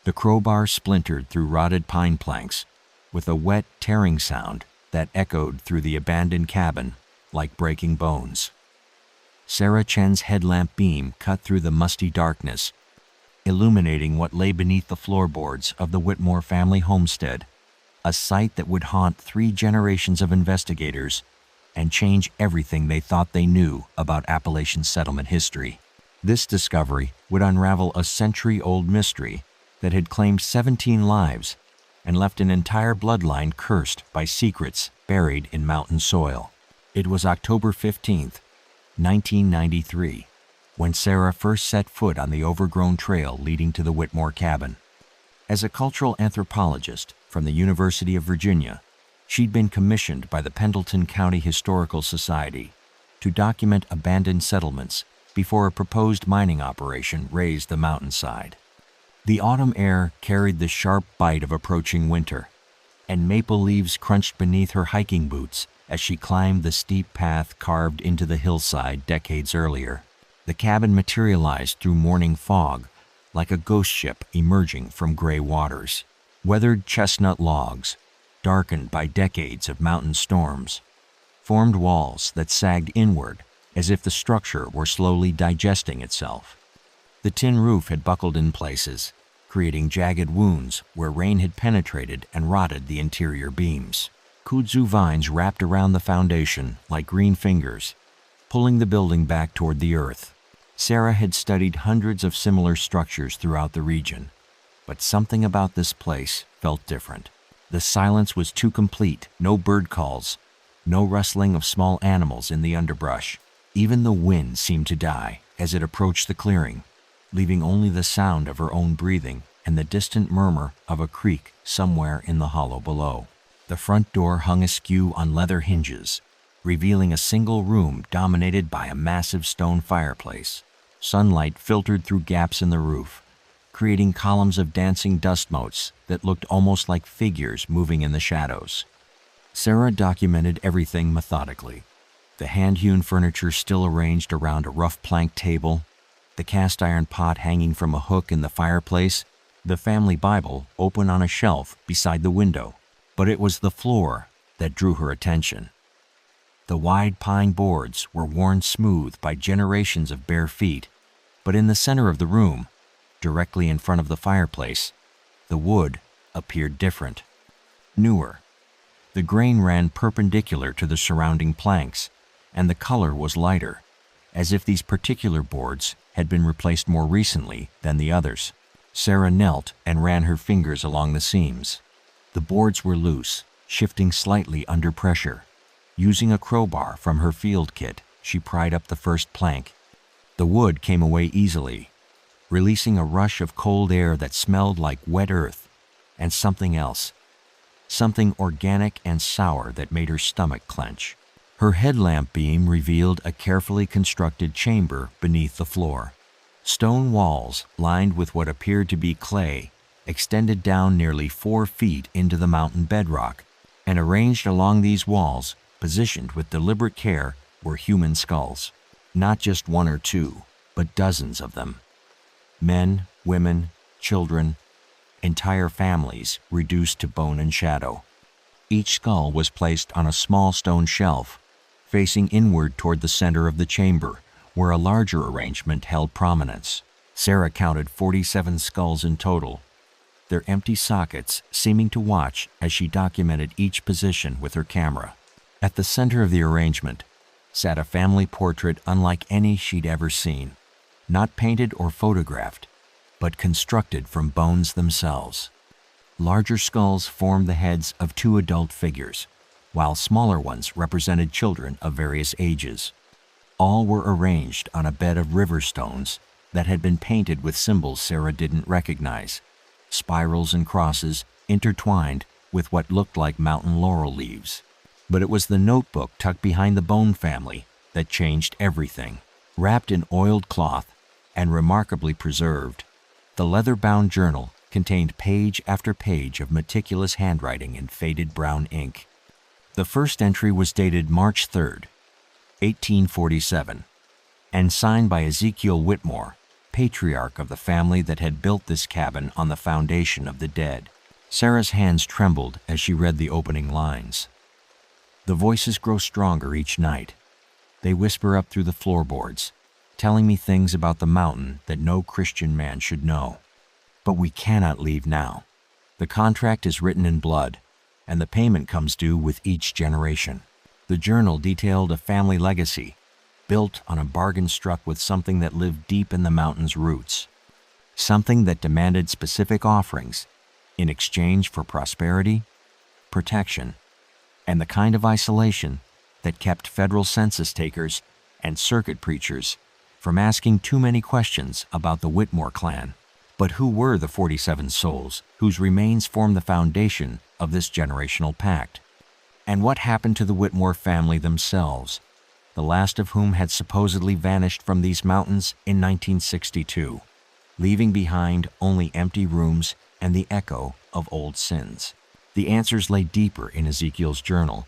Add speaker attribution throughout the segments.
Speaker 1: The crowbar splintered through rotted pine planks, with a wet, tearing sound that echoed through the abandoned cabin like breaking bones. Sarah Chen's headlamp beam cut through the musty darkness, illuminating what lay beneath the floorboards of the Whitmore family homestead, a sight that would haunt 3 generations of investigators and change everything they thought they knew about Appalachian settlement history. This discovery would unravel a century-old mystery that had claimed 17 lives and left an entire bloodline cursed by secrets buried in mountain soil. It was October 15th, 1993, when Sarah first set foot on the overgrown trail leading to the Whitmore cabin. As a cultural anthropologist from the University of Virginia, she'd been commissioned by the Pendleton County Historical Society to document abandoned settlements before a proposed mining operation razed the mountainside. The autumn air carried the sharp bite of approaching winter, and maple leaves crunched beneath her hiking boots as she climbed the steep path carved into the hillside decades earlier. The cabin materialized through morning fog, like a ghost ship emerging from gray waters. Weathered chestnut logs, darkened by decades of mountain storms, formed walls that sagged inward as if the structure were slowly digesting itself. The tin roof had buckled in places, creating jagged wounds where rain had penetrated and rotted the interior beams. Kudzu vines wrapped around the foundation like green fingers, pulling the building back toward the earth. Sarah had studied hundreds of similar structures throughout the region, but something about this place felt different. The silence was too complete, no bird calls, no rustling of small animals in the underbrush. Even the wind seemed to die as it approached the clearing, leaving only the sound of her own breathing and the distant murmur of a creek somewhere in the hollow below. The front door hung askew on leather hinges, revealing a single room dominated by a massive stone fireplace. Sunlight filtered through gaps in the roof, creating columns of dancing dust motes that looked almost like figures moving in the shadows. Sarah documented everything methodically. The hand-hewn furniture still arranged around a rough plank table, the cast-iron pot hanging from a hook in the fireplace, the family Bible open on a shelf beside the window. But it was the floor that drew her attention. The wide pine boards were worn smooth by generations of bare feet, but in the center of the room, directly in front of the fireplace, the wood appeared different, newer. The grain ran perpendicular to the surrounding planks, and the color was lighter, as if these particular boards had been replaced more recently than the others. Sarah knelt and ran her fingers along the seams. The boards were loose, shifting slightly under pressure. Using a crowbar from her field kit, she pried up the first plank. The wood came away easily, releasing a rush of cold air that smelled like wet earth and something else, something organic and sour that made her stomach clench. Her headlamp beam revealed a carefully constructed chamber beneath the floor. Stone walls, lined with what appeared to be clay, extended down nearly 4 feet into the mountain bedrock, and arranged along these walls, positioned with deliberate care, were human skulls. Not just 1 or 2, but dozens of them. Men, women, children, entire families reduced to bone and shadow. Each skull was placed on a small stone shelf, facing inward toward the center of the chamber, where a larger arrangement held prominence. Sarah counted 47 skulls in total, their empty sockets seeming to watch as she documented each position with her camera. At the center of the arrangement sat a family portrait unlike any she'd ever seen, not painted or photographed, but constructed from bones themselves. Larger skulls formed the heads of 2 adult figures, while smaller ones represented children of various ages. All were arranged on a bed of river stones that had been painted with symbols Sarah didn't recognize. Spirals and crosses intertwined with what looked like mountain laurel leaves. But it was the notebook tucked behind the bone family that changed everything. Wrapped in oiled cloth and remarkably preserved, the leather-bound journal contained page after page of meticulous handwriting in faded brown ink. The first entry was dated March 3rd, 1847, and signed by Ezekiel Whitmore, patriarch of the family that had built this cabin on the foundation of the dead. Sarah's hands trembled as she read the opening lines. The voices grow stronger each night. They whisper up through the floorboards, telling me things about the mountain that no Christian man should know. But we cannot leave now. The contract is written in blood, and the payment comes due with each generation. The journal detailed a family legacy, built on a bargain struck with something that lived deep in the mountain's roots, something that demanded specific offerings in exchange for prosperity, protection, and the kind of isolation that kept federal census takers and circuit preachers from asking too many questions about the Whitmore clan. But who were the 47 souls whose remains form the foundation of this generational pact? And what happened to the Whitmore family themselves, the last of whom had supposedly vanished from these mountains in 1962, leaving behind only empty rooms and the echo of old sins? The answers lay deeper in Ezekiel's journal,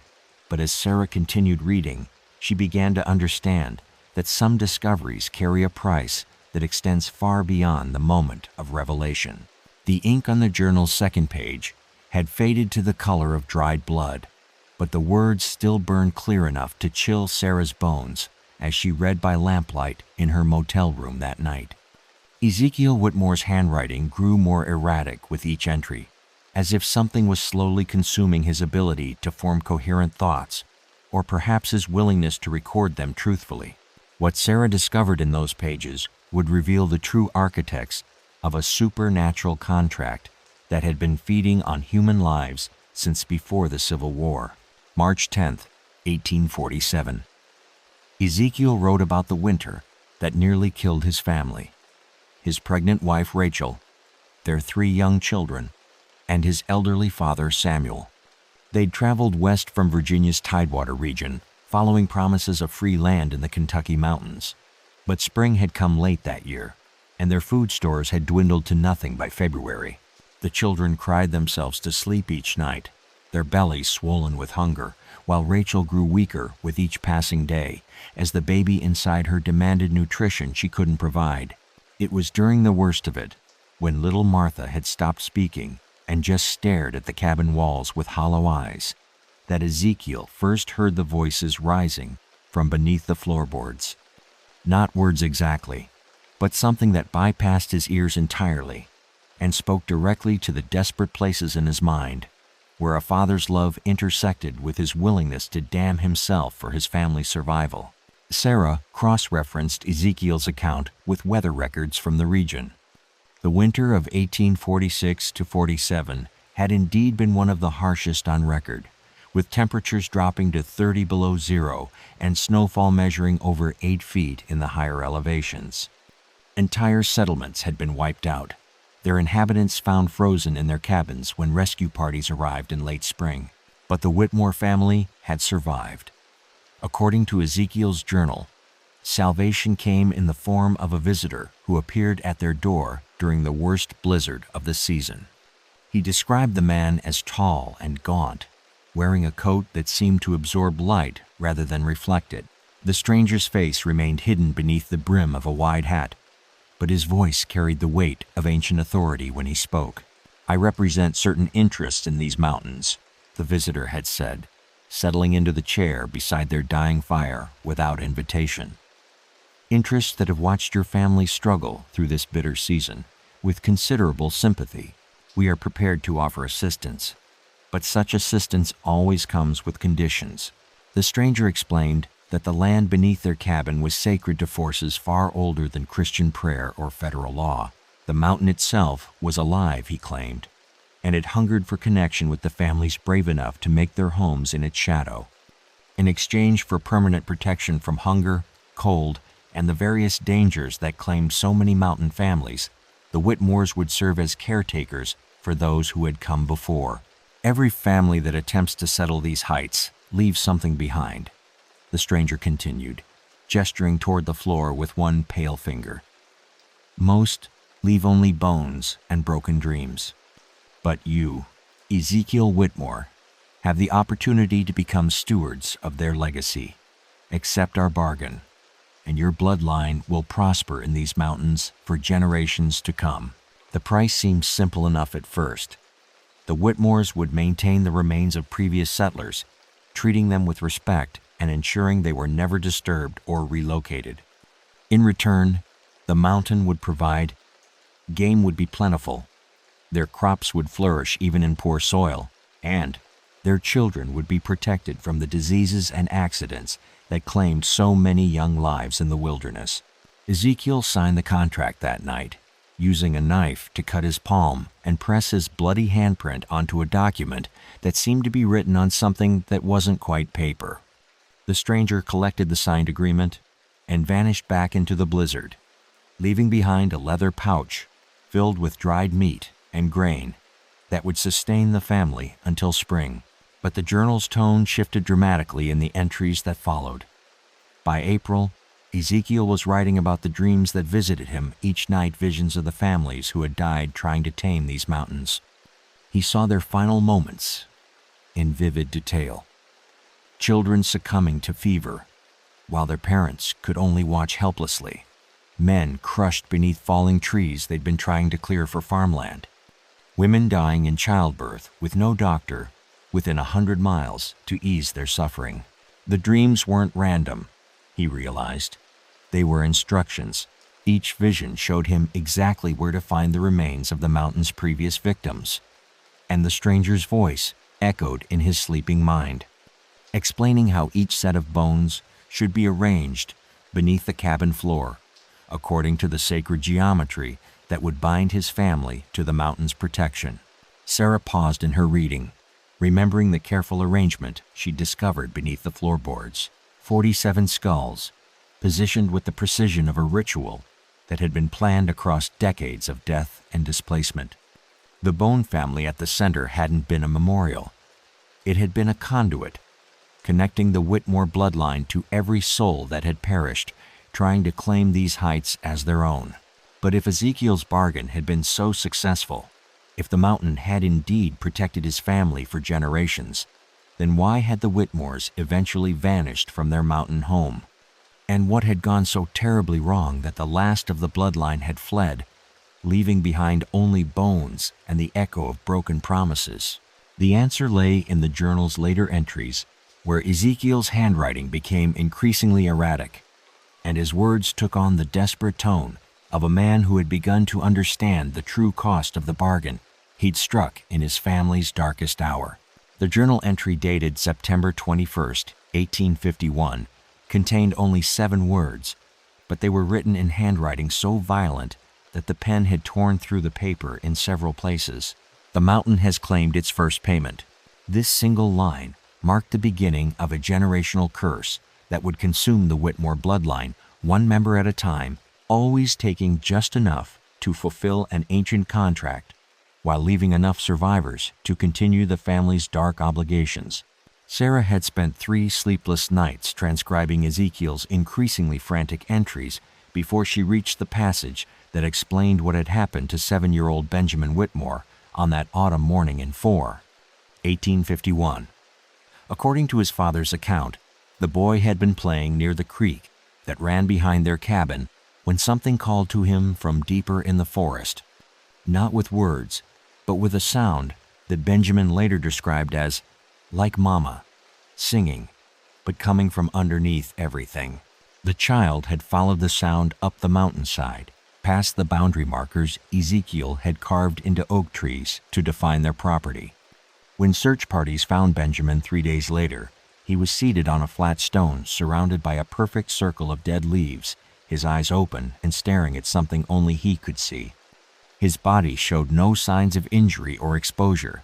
Speaker 1: but as Sarah continued reading, she began to understand that some discoveries carry a price that extends far beyond the moment of revelation. The ink on the journal's second page had faded to the color of dried blood, but the words still burned clear enough to chill Sarah's bones as she read by lamplight in her motel room that night. Ezekiel Whitmore's handwriting grew more erratic with each entry, as if something was slowly consuming his ability to form coherent thoughts, or perhaps his willingness to record them truthfully. What Sarah discovered in those pages would reveal the true architects of a supernatural contract that had been feeding on human lives since before the Civil War. March 10, 1847. Ezekiel wrote about the winter that nearly killed his family, his pregnant wife Rachel, their 3 young children, and his elderly father Samuel. They'd traveled west from Virginia's Tidewater region, following promises of free land in the Kentucky mountains. But spring had come late that year, and their food stores had dwindled to nothing by February. The children cried themselves to sleep each night, their bellies swollen with hunger, while Rachel grew weaker with each passing day, as the baby inside her demanded nutrition she couldn't provide. It was during the worst of it, when little Martha had stopped speaking and just stared at the cabin walls with hollow eyes, that Ezekiel first heard the voices rising from beneath the floorboards. Not words exactly, but something that bypassed his ears entirely and spoke directly to the desperate places in his mind, where a father's love intersected with his willingness to damn himself for his family's survival. Sarah cross-referenced Ezekiel's account with weather records from the region. The winter of 1846-47 had indeed been one of the harshest on record, with temperatures dropping to 30 below zero and snowfall measuring over 8 feet in the higher elevations. Entire settlements had been wiped out, their inhabitants found frozen in their cabins when rescue parties arrived in late spring. But the Whitmore family had survived. According to Ezekiel's journal, salvation came in the form of a visitor who appeared at their door during the worst blizzard of the season. He described the man as tall and gaunt, wearing a coat that seemed to absorb light rather than reflect it. The stranger's face remained hidden beneath the brim of a wide hat, but his voice carried the weight of ancient authority when he spoke. "I represent certain interests in these mountains," the visitor had said, settling into the chair beside their dying fire without invitation. "Interests that have watched your family struggle through this bitter season with considerable sympathy. We are prepared to offer assistance, but such assistance always comes with conditions." The stranger explained that the land beneath their cabin was sacred to forces far older than Christian prayer or federal law. The mountain itself was alive, he claimed, and it hungered for connection with the families brave enough to make their homes in its shadow. In exchange for permanent protection from hunger, cold, and the various dangers that claimed so many mountain families, the Whitmores would serve as caretakers for those who had come before. "Every family that attempts to settle these heights leaves something behind," the stranger continued, gesturing toward the floor with one pale finger. "Most leave only bones and broken dreams. But you, Ezekiel Whitmore, have the opportunity to become stewards of their legacy. Accept our bargain, and your bloodline will prosper in these mountains for generations to come. The price seemed simple enough at first. The Whitmores would maintain the remains of previous settlers, treating them with respect and ensuring they were never disturbed or relocated. In return, the mountain would provide. Game would be plentiful. Their crops would flourish even in poor soil, and their children would be protected from the diseases and accidents that claimed so many young lives in the wilderness. Ezekiel signed the contract that night, using a knife to cut his palm and press his bloody handprint onto a document that seemed to be written on something that wasn't quite paper. The stranger collected the signed agreement and vanished back into the blizzard, leaving behind a leather pouch filled with dried meat and grain that would sustain the family until spring. But the journal's tone shifted dramatically in the entries that followed. By April, Ezekiel was writing about the dreams that visited him each night, visions of the families who had died trying to tame these mountains. He saw their final moments in vivid detail. Children succumbing to fever, while their parents could only watch helplessly. Men crushed beneath falling trees they'd been trying to clear for farmland. Women dying in childbirth with no doctor within 100 miles to ease their suffering. The dreams weren't random, he realized. They were instructions. Each vision showed him exactly where to find the remains of the mountain's previous victims. And the stranger's voice echoed in his sleeping mind, explaining how each set of bones should be arranged beneath the cabin floor, according to the sacred geometry that would bind his family to the mountain's protection. Sarah paused in her reading, remembering the careful arrangement she'd discovered beneath the floorboards. 47 skulls, positioned with the precision of a ritual that had been planned across decades of death and displacement. The bone family at the center hadn't been a memorial. It had been a conduit, connecting the Whitmore bloodline to every soul that had perished, trying to claim these heights as their own. But if Ezekiel's bargain had been so successful, if the mountain had indeed protected his family for generations, then why had the Whitmores eventually vanished from their mountain home? And what had gone so terribly wrong that the last of the bloodline had fled, leaving behind only bones and the echo of broken promises? The answer lay in the journal's later entries, where Ezekiel's handwriting became increasingly erratic, and his words took on the desperate tone of a man who had begun to understand the true cost of the bargain he'd struck in his family's darkest hour. The journal entry dated September 21st, 1851, contained only 7 words, but they were written in handwriting so violent that the pen had torn through the paper in several places. The mountain has claimed its first payment. This single line marked the beginning of a generational curse that would consume the Whitmore bloodline, one member at a time, always taking just enough to fulfill an ancient contract, while leaving enough survivors to continue the family's dark obligations. Sarah had spent 3 sleepless nights transcribing Ezekiel's increasingly frantic entries before she reached the passage that explained what had happened to 7-year-old Benjamin Whitmore on that autumn morning in 1851. According to his father's account, the boy had been playing near the creek that ran behind their cabin when something called to him from deeper in the forest. Not with words, but with a sound that Benjamin later described as like mama, singing, but coming from underneath everything. The child had followed the sound up the mountainside, past the boundary markers Ezekiel had carved into oak trees to define their property. When search parties found Benjamin 3 days later, he was seated on a flat stone surrounded by a perfect circle of dead leaves, his eyes open and staring at something only he could see. His body showed no signs of injury or exposure,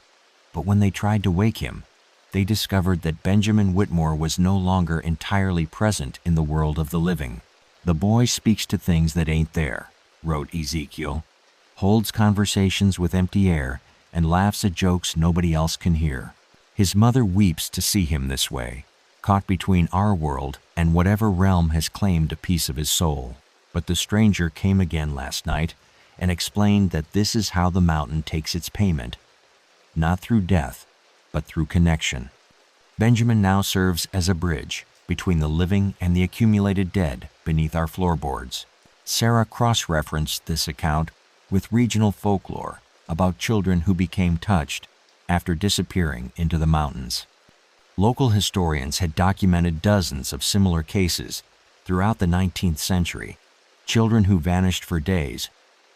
Speaker 1: but when they tried to wake him, they discovered that Benjamin Whitmore was no longer entirely present in the world of the living. The boy speaks to things that ain't there, wrote Ezekiel, holds conversations with empty air, and laughs at jokes nobody else can hear. His mother weeps to see him this way, caught between our world and whatever realm has claimed a piece of his soul. But the stranger came again last night and explained that this is how the mountain takes its payment, not through death, but through connection. Benjamin now serves as a bridge, between the living and the accumulated dead beneath our floorboards. Sarah cross-referenced this account with regional folklore about children who became touched after disappearing into the mountains. Local historians had documented dozens of similar cases throughout the 19th century, children who vanished for days,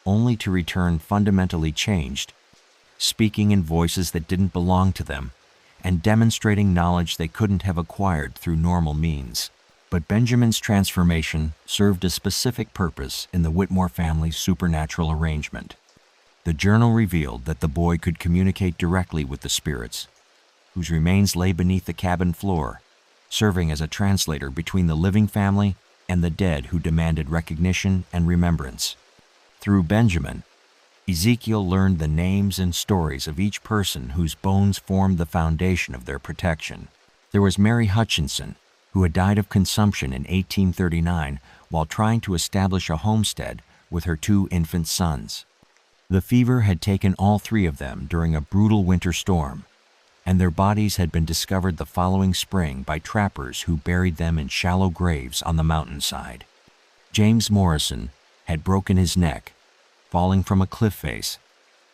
Speaker 1: only to return fundamentally changed, speaking in voices that didn't belong to them, and demonstrating knowledge they couldn't have acquired through normal means. But Benjamin's transformation served a specific purpose in the Whitmore family's supernatural arrangement. The journal revealed that the boy could communicate directly with the spirits, whose remains lay beneath the cabin floor, serving as a translator between the living family and the dead who demanded recognition and remembrance. Through Benjamin, Ezekiel learned the names and stories of each person whose bones formed the foundation of their protection. There was Mary Hutchinson, who had died of consumption in 1839 while trying to establish a homestead with her 2 infant sons. The fever had taken all 3 of them during a brutal winter storm, and their bodies had been discovered the following spring by trappers who buried them in shallow graves on the mountainside. James Morrison had broken his neck, falling from a cliff face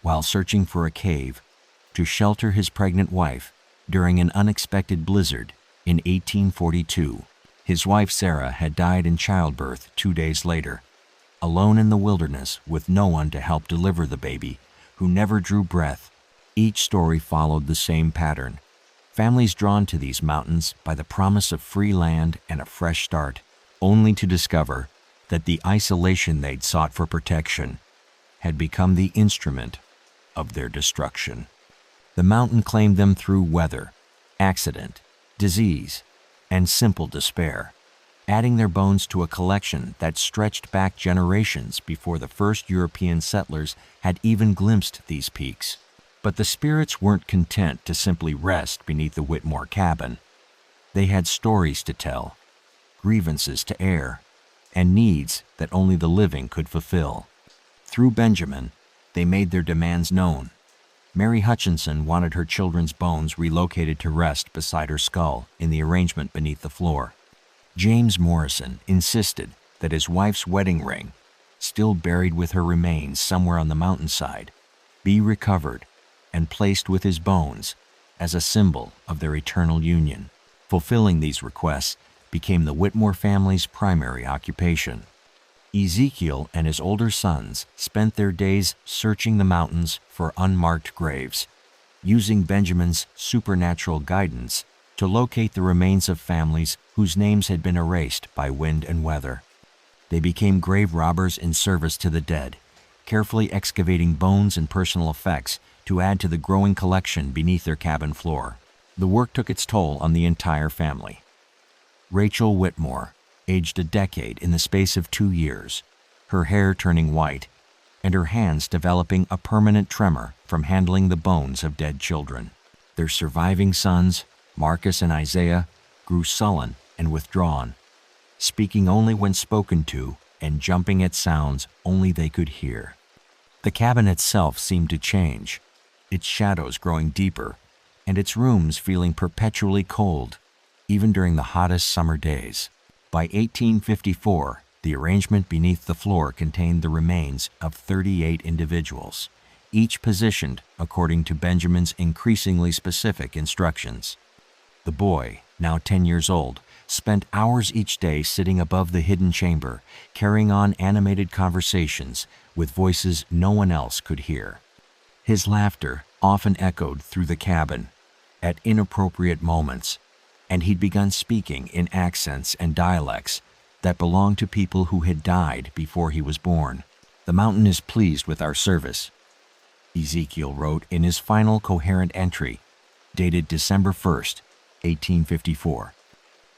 Speaker 1: while searching for a cave to shelter his pregnant wife during an unexpected blizzard in 1842. His wife Sarah had died in childbirth 2 days later, alone in the wilderness with no one to help deliver the baby, who never drew breath. Each story followed the same pattern. Families drawn to these mountains by the promise of free land and a fresh start, only to discover that the isolation they'd sought for protection had become the instrument of their destruction. The mountain claimed them through weather, accident, disease, and simple despair, adding their bones to a collection that stretched back generations before the first European settlers had even glimpsed these peaks. But the spirits weren't content to simply rest beneath the Whitmore cabin. They had stories to tell, grievances to air, and needs that only the living could fulfill. Through Benjamin, they made their demands known. Mary Hutchinson wanted her children's bones relocated to rest beside her skull in the arrangement beneath the floor. James Morrison insisted that his wife's wedding ring, still buried with her remains somewhere on the mountainside, be recovered and placed with his bones as a symbol of their eternal union. Fulfilling these requests became the Whitmore family's primary occupation. Ezekiel and his older sons spent their days searching the mountains for unmarked graves, using Benjamin's supernatural guidance to locate the remains of families whose names had been erased by wind and weather. They became grave robbers in service to the dead, carefully excavating bones and personal effects to add to the growing collection beneath their cabin floor. The work took its toll on the entire family. Rachel Whitmore, aged a decade in the space of 2 years, her hair turning white, and her hands developing a permanent tremor from handling the bones of dead children. Their surviving sons, Marcus and Isaiah, grew sullen and withdrawn, speaking only when spoken to and jumping at sounds only they could hear. The cabin itself seemed to change, its shadows growing deeper, and its rooms feeling perpetually cold, even during the hottest summer days. By 1854, the arrangement beneath the floor contained the remains of 38 individuals, each positioned according to Benjamin's increasingly specific instructions. The boy, now 10 years old, spent hours each day sitting above the hidden chamber, carrying on animated conversations with voices no one else could hear. His laughter often echoed through the cabin at inappropriate moments, and he'd begun speaking in accents and dialects that belonged to people who had died before he was born. "The mountain is pleased with our service," Ezekiel wrote in his final coherent entry, dated December 1st, 1854.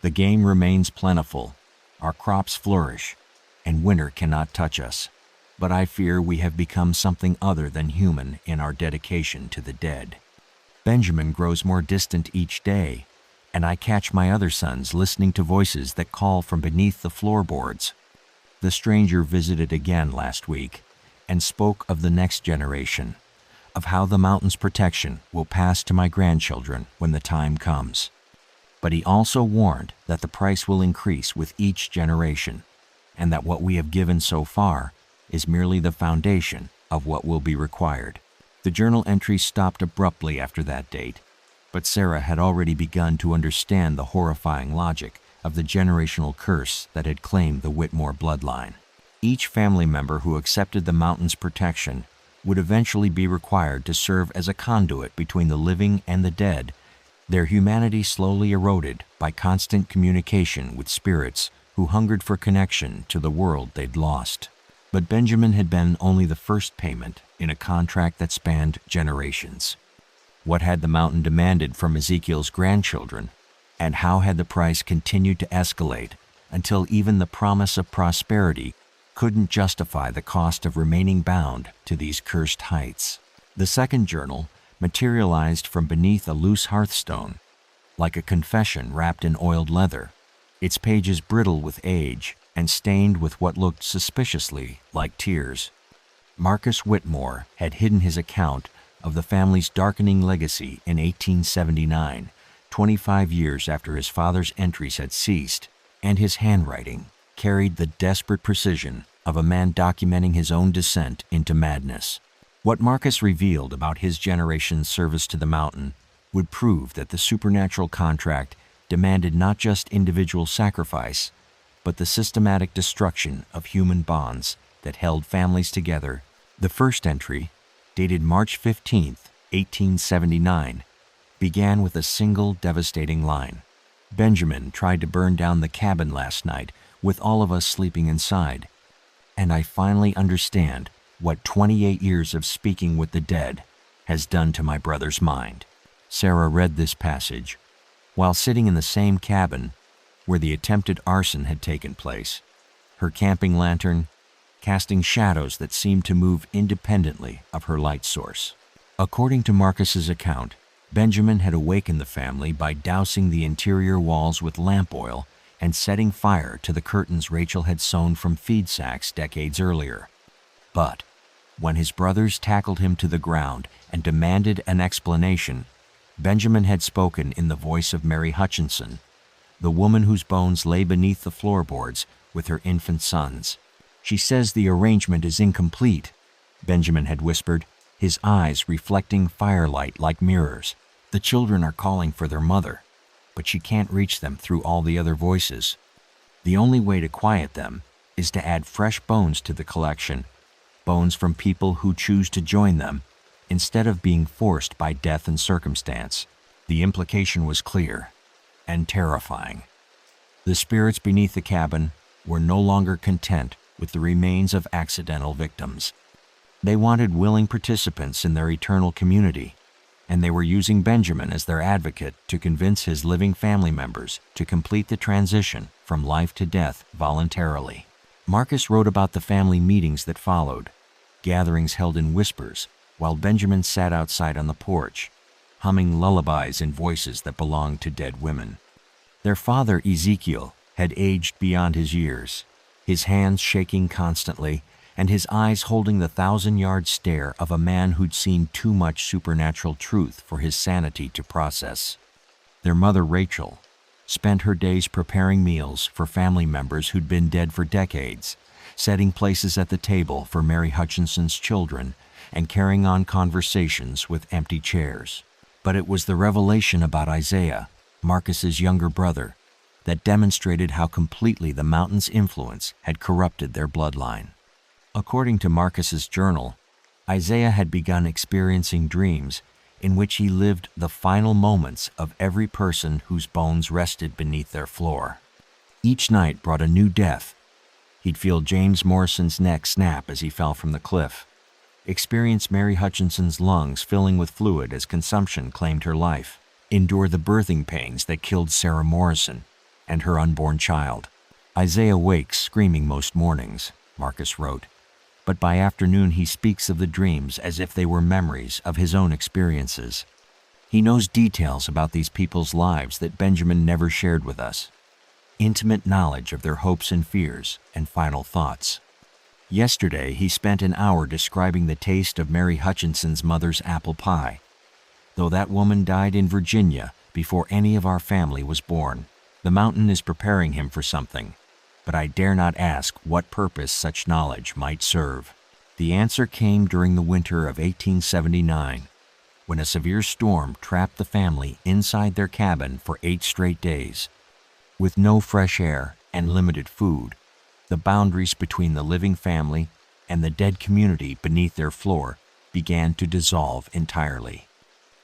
Speaker 1: "The game remains plentiful, our crops flourish, and winter cannot touch us. But I fear we have become something other than human in our dedication to the dead. Benjamin grows more distant each day, and I catch my other sons listening to voices that call from beneath the floorboards. The stranger visited again last week and spoke of the next generation, of how the mountain's protection will pass to my grandchildren when the time comes." But he also warned that the price will increase with each generation, and that what we have given so far is merely the foundation of what will be required. The journal entry stopped abruptly after that date, but Sarah had already begun to understand the horrifying logic of the generational curse that had claimed the Whitmore bloodline. Each family member who accepted the mountain's protection would eventually be required to serve as a conduit between the living and the dead, their humanity slowly eroded by constant communication with spirits who hungered for connection to the world they'd lost. But Benjamin had been only the first payment in a contract that spanned generations. What had the mountain demanded from Ezekiel's grandchildren, and how had the price continued to escalate until even the promise of prosperity couldn't justify the cost of remaining bound to these cursed heights? The second journal materialized from beneath a loose hearthstone, like a confession wrapped in oiled leather, its pages brittle with age and stained with what looked suspiciously like tears. Marcus Whitmore had hidden his account of the family's darkening legacy in 1879, 25 years after his father's entries had ceased, and his handwriting carried the desperate precision of a man documenting his own descent into madness. What Marcus revealed about his generation's service to the mountain would prove that the supernatural contract demanded not just individual sacrifice, but the systematic destruction of human bonds that held families together. The first entry, dated March 15, 1879, began with a single devastating line. "Benjamin tried to burn down the cabin last night with all of us sleeping inside, and I finally understand what 28 years of speaking with the dead has done to my brother's mind." Sarah read this passage while sitting in the same cabin where the attempted arson had taken place, her camping lantern casting shadows that seemed to move independently of her light source. According to Marcus's account, Benjamin had awakened the family by dousing the interior walls with lamp oil and setting fire to the curtains Rachel had sewn from feed sacks decades earlier. But when his brothers tackled him to the ground and demanded an explanation, Benjamin had spoken in the voice of Mary Hutchinson, the woman whose bones lay beneath the floorboards with her infant sons. "She says the arrangement is incomplete," Benjamin had whispered, his eyes reflecting firelight like mirrors. "The children are calling for their mother, but she can't reach them through all the other voices. The only way to quiet them is to add fresh bones to the collection, bones from people who choose to join them, instead of being forced by death and circumstance." The implication was clear and terrifying. The spirits beneath the cabin were no longer content with the remains of accidental victims. They wanted willing participants in their eternal community, and they were using Benjamin as their advocate to convince his living family members to complete the transition from life to death voluntarily. Marcus wrote about the family meetings that followed, gatherings held in whispers while Benjamin sat outside on the porch, humming lullabies in voices that belonged to dead women. Their father, Ezekiel, had aged beyond his years, his hands shaking constantly and his eyes holding the 1,000-yard stare of a man who'd seen too much supernatural truth for his sanity to process. Their mother, Rachel, spent her days preparing meals for family members who'd been dead for decades, setting places at the table for Mary Hutchinson's children, and carrying on conversations with empty chairs. But it was the revelation about Isaiah, Marcus's younger brother, that demonstrated how completely the mountain's influence had corrupted their bloodline. According to Marcus's journal, Isaiah had begun experiencing dreams in which he lived the final moments of every person whose bones rested beneath their floor. Each night brought a new death. He'd feel James Morrison's neck snap as he fell from the cliff, experience Mary Hutchinson's lungs filling with fluid as consumption claimed her life, endure the birthing pains that killed Sarah Morrison and her unborn child. Isaiah wakes screaming most mornings, Marcus wrote, but by afternoon he speaks of the dreams as if they were memories of his own experiences. He knows details about these people's lives that Benjamin never shared with us, intimate knowledge of their hopes and fears and final thoughts. Yesterday, he spent an hour describing the taste of Mary Hutchinson's mother's apple pie, though that woman died in Virginia before any of our family was born. The mountain is preparing him for something, but I dare not ask what purpose such knowledge might serve. The answer came during the winter of 1879, when a severe storm trapped the family inside their cabin for 8 straight days. With no fresh air and limited food, the boundaries between the living family and the dead community beneath their floor began to dissolve entirely.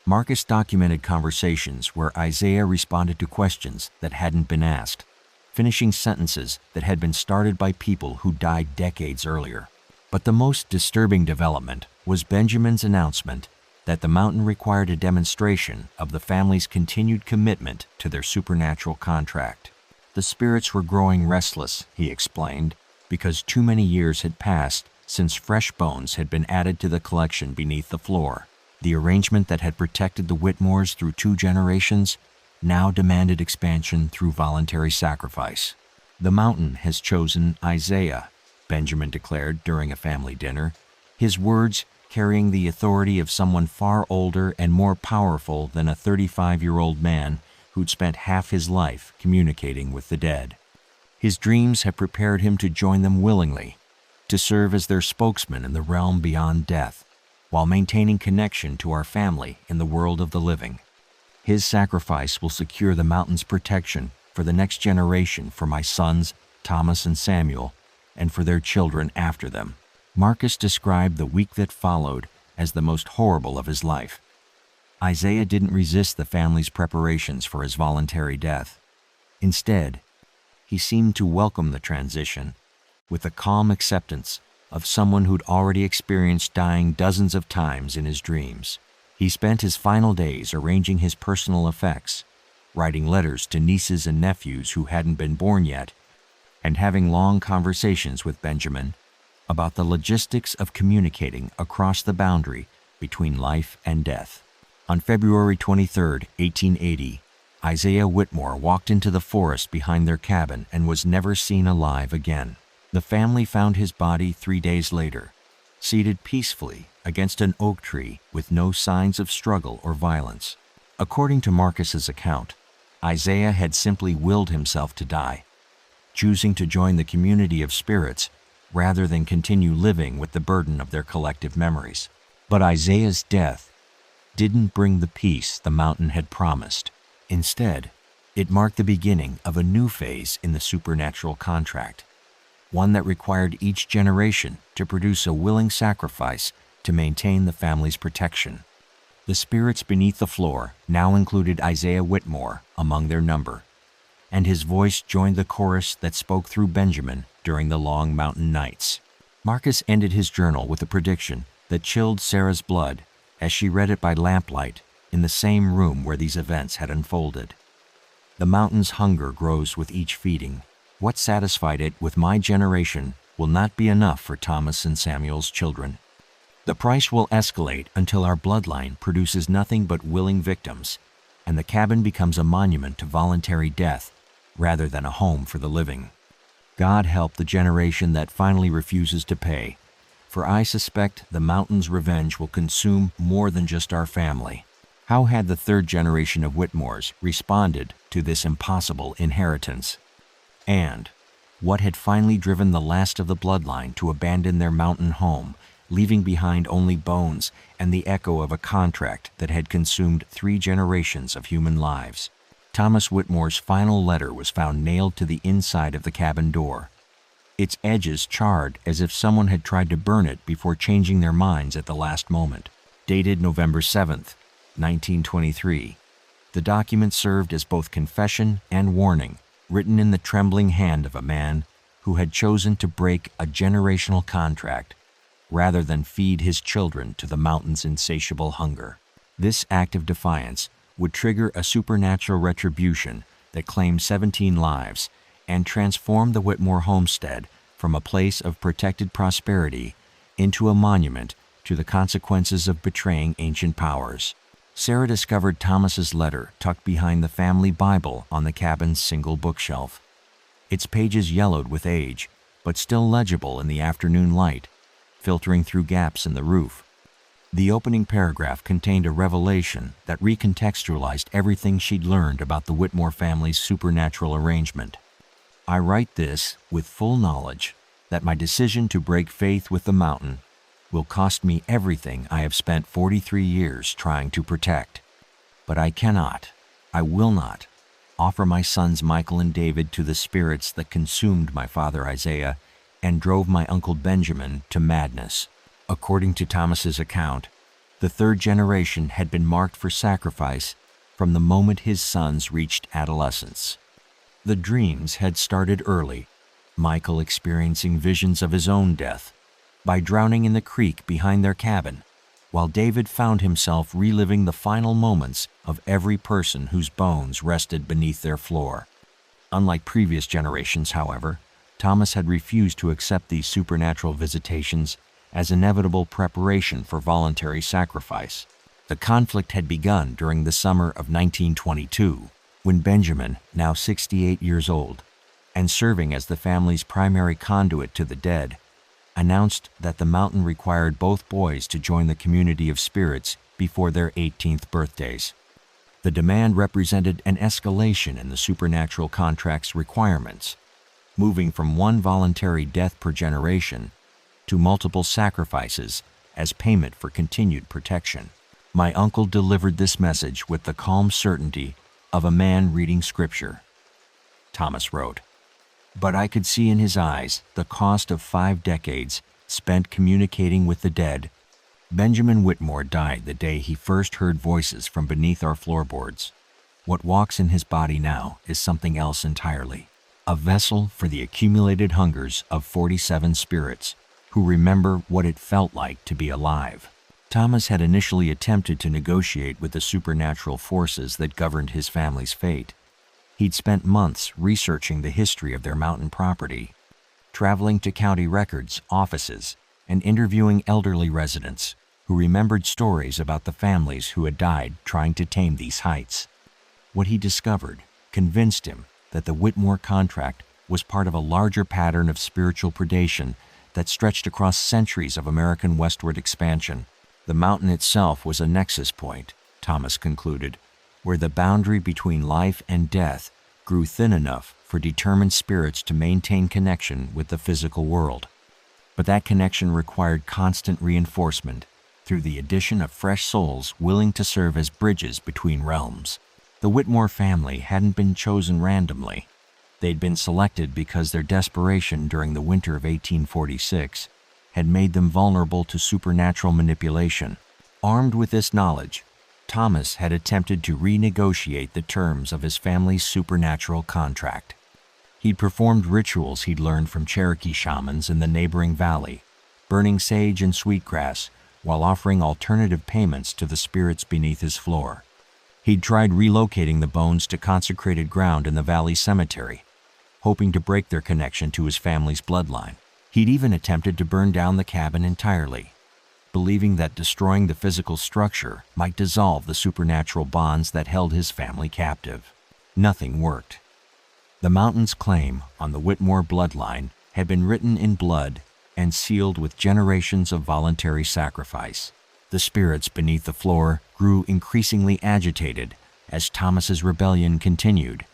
Speaker 1: Marcus documented conversations where Isaiah responded to questions that hadn't been asked, finishing sentences that had been started by people who died decades earlier. But the most disturbing development was Benjamin's announcement that the mountain required a demonstration of the family's continued commitment to their supernatural contract. The spirits were growing restless, he explained, because too many years had passed since fresh bones had been added to the collection beneath the floor. The arrangement that had protected the Whitmores through 2 generations now demanded expansion through voluntary sacrifice. "The mountain has chosen Isaiah," Benjamin declared during a family dinner, his words carrying the authority of someone far older and more powerful than a 35-year-old man who'd spent half his life communicating with the dead. His dreams had prepared him to join them willingly, to serve as their spokesman in the realm beyond death, while maintaining connection to our family in the world of the living. His sacrifice will secure the mountain's protection for the next generation, for my sons, Thomas and Samuel, and for their children after them. Marcus described the week that followed as the most horrible of his life. Isaiah didn't resist the family's preparations for his voluntary death. Instead, he seemed to welcome the transition with the calm acceptance of someone who'd already experienced dying dozens of times in his dreams. He spent his final days arranging his personal effects, writing letters to nieces and nephews who hadn't been born yet, and having long conversations with Benjamin about the logistics of communicating across the boundary between life and death. On February 23, 1880, Isaiah Whitmore walked into the forest behind their cabin and was never seen alive again. The family found his body 3 days later, seated peacefully against an oak tree with no signs of struggle or violence. According to Marcus's account, Isaiah had simply willed himself to die, choosing to join the community of spirits rather than continue living with the burden of their collective memories. But Isaiah's death didn't bring the peace the mountain had promised. Instead, it marked the beginning of a new phase in the supernatural contract, one that required each generation to produce a willing sacrifice to maintain the family's protection. The spirits beneath the floor now included Isaiah Whitmore among their number, and his voice joined the chorus that spoke through Benjamin during the long mountain nights. Marcus ended his journal with a prediction that chilled Sarah's blood as she read it by lamplight in the same room where these events had unfolded. "The mountain's hunger grows with each feeding. What satisfied it with my generation will not be enough for Thomas and Samuel's children. The price will escalate until our bloodline produces nothing but willing victims, and the cabin becomes a monument to voluntary death rather than a home for the living. God help the generation that finally refuses to pay, for I suspect the mountain's revenge will consume more than just our family." How had the 3rd generation of Whitmores responded to this impossible inheritance? And what had finally driven the last of the bloodline to abandon their mountain home, leaving behind only bones and the echo of a contract that had consumed 3 generations of human lives? Thomas Whitmore's final letter was found nailed to the inside of the cabin door, its edges charred as if someone had tried to burn it before changing their minds at the last moment. Dated November 7th, 1923, the document served as both confession and warning, written in the trembling hand of a man who had chosen to break a generational contract rather than feed his children to the mountain's insatiable hunger. This act of defiance would trigger a supernatural retribution that claimed 17 lives and transformed the Whitmore homestead from a place of protected prosperity into a monument to the consequences of betraying ancient powers. Sarah discovered Thomas's letter tucked behind the family Bible on the cabin's single bookshelf. Its pages yellowed with age, but still legible in the afternoon light, filtering through gaps in the roof. The opening paragraph contained a revelation that recontextualized everything she'd learned about the Whitmore family's supernatural arrangement. I write this with full knowledge that my decision to break faith with the mountain will cost me everything I have spent 43 years trying to protect. But I will not, offer my sons Michael and David to the spirits that consumed my father Isaiah and drove my uncle Benjamin to madness. According to Thomas's account, the third generation had been marked for sacrifice from the moment his sons reached adolescence. The dreams had started early, Michael experiencing visions of his own death by drowning in the creek behind their cabin, while David found himself reliving the final moments of every person whose bones rested beneath their floor. Unlike previous generations, however, Thomas had refused to accept these supernatural visitations as inevitable preparation for voluntary sacrifice. The conflict had begun during the summer of 1922, when Benjamin, now 68 years old, and serving as the family's primary conduit to the dead, announced that the mountain required both boys to join the community of spirits before their 18th birthdays. The demand represented an escalation in the supernatural contract's requirements, moving from one voluntary death per generation to multiple sacrifices as payment for continued protection. My uncle delivered this message with the calm certainty of a man reading scripture. Thomas wrote, "But I could see in his eyes the cost of 5 decades spent communicating with the dead. Benjamin Whitmore died the day he first heard voices from beneath our floorboards. What walks in his body now is something else entirely, a vessel for the accumulated hungers of 47 spirits who remember what it felt like to be alive." Thomas had initially attempted to negotiate with the supernatural forces that governed his family's fate. He'd spent months researching the history of their mountain property, traveling to county records, offices, and interviewing elderly residents who remembered stories about the families who had died trying to tame these heights. What he discovered convinced him that the Whitmore contract was part of a larger pattern of spiritual predation that stretched across centuries of American westward expansion. The mountain itself was a nexus point, Thomas concluded, where the boundary between life and death grew thin enough for determined spirits to maintain connection with the physical world. But that connection required constant reinforcement through the addition of fresh souls willing to serve as bridges between realms. The Whitmore family hadn't been chosen randomly. They'd been selected because their desperation during the winter of 1846 had made them vulnerable to supernatural manipulation. Armed with this knowledge, Thomas had attempted to renegotiate the terms of his family's supernatural contract. He'd performed rituals he'd learned from Cherokee shamans in the neighboring valley, burning sage and sweetgrass while offering alternative payments to the spirits beneath his floor. He'd tried relocating the bones to consecrated ground in the valley cemetery, hoping to break their connection to his family's bloodline. He'd even attempted to burn down the cabin entirely, believing that destroying the physical structure might dissolve the supernatural bonds that held his family captive. Nothing worked. The mountain's claim on the Whitmore bloodline had been written in blood and sealed with generations of voluntary sacrifice. The spirits beneath the floor grew increasingly agitated as Thomas's rebellion continued,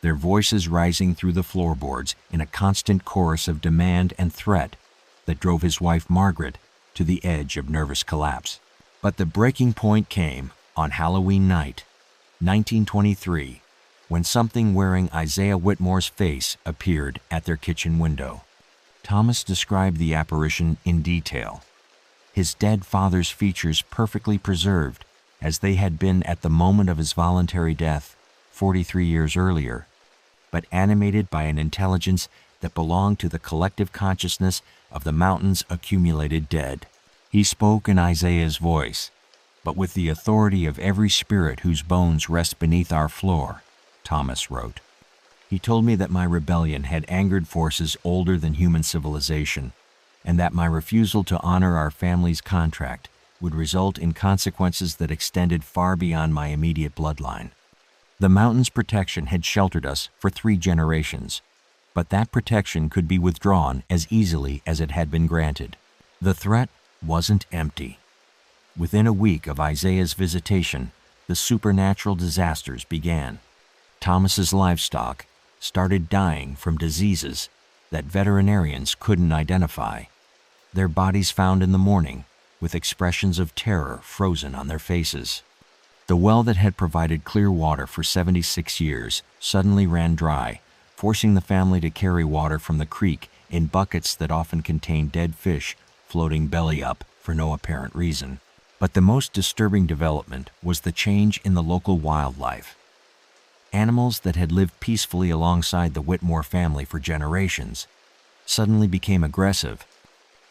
Speaker 1: their voices rising through the floorboards in a constant chorus of demand and threat that drove his wife Margaret to the edge of nervous collapse. But the breaking point came on Halloween night, 1923, when something wearing Isaiah Whitmore's face appeared at their kitchen window. Thomas described the apparition in detail, his dead father's features perfectly preserved as they had been at the moment of his voluntary death 43 years earlier, but animated by an intelligence that belonged to the collective consciousness of the mountain's accumulated dead. He spoke in Isaiah's voice, but with the authority of every spirit whose bones rest beneath our floor, Thomas wrote. He told me that my rebellion had angered forces older than human civilization, and that my refusal to honor our family's contract would result in consequences that extended far beyond my immediate bloodline. The mountain's protection had sheltered us for 3 generations, but that protection could be withdrawn as easily as it had been granted. The threat wasn't empty. Within a week of Isaiah's visitation, the supernatural disasters began. Thomas's livestock started dying from diseases that veterinarians couldn't identify. Their bodies found in the morning with expressions of terror frozen on their faces. The well that had provided clear water for 76 years suddenly ran dry, forcing the family to carry water from the creek in buckets that often contained dead fish floating belly up for no apparent reason. But the most disturbing development was the change in the local wildlife. Animals that had lived peacefully alongside the Whitmore family for generations suddenly became aggressive,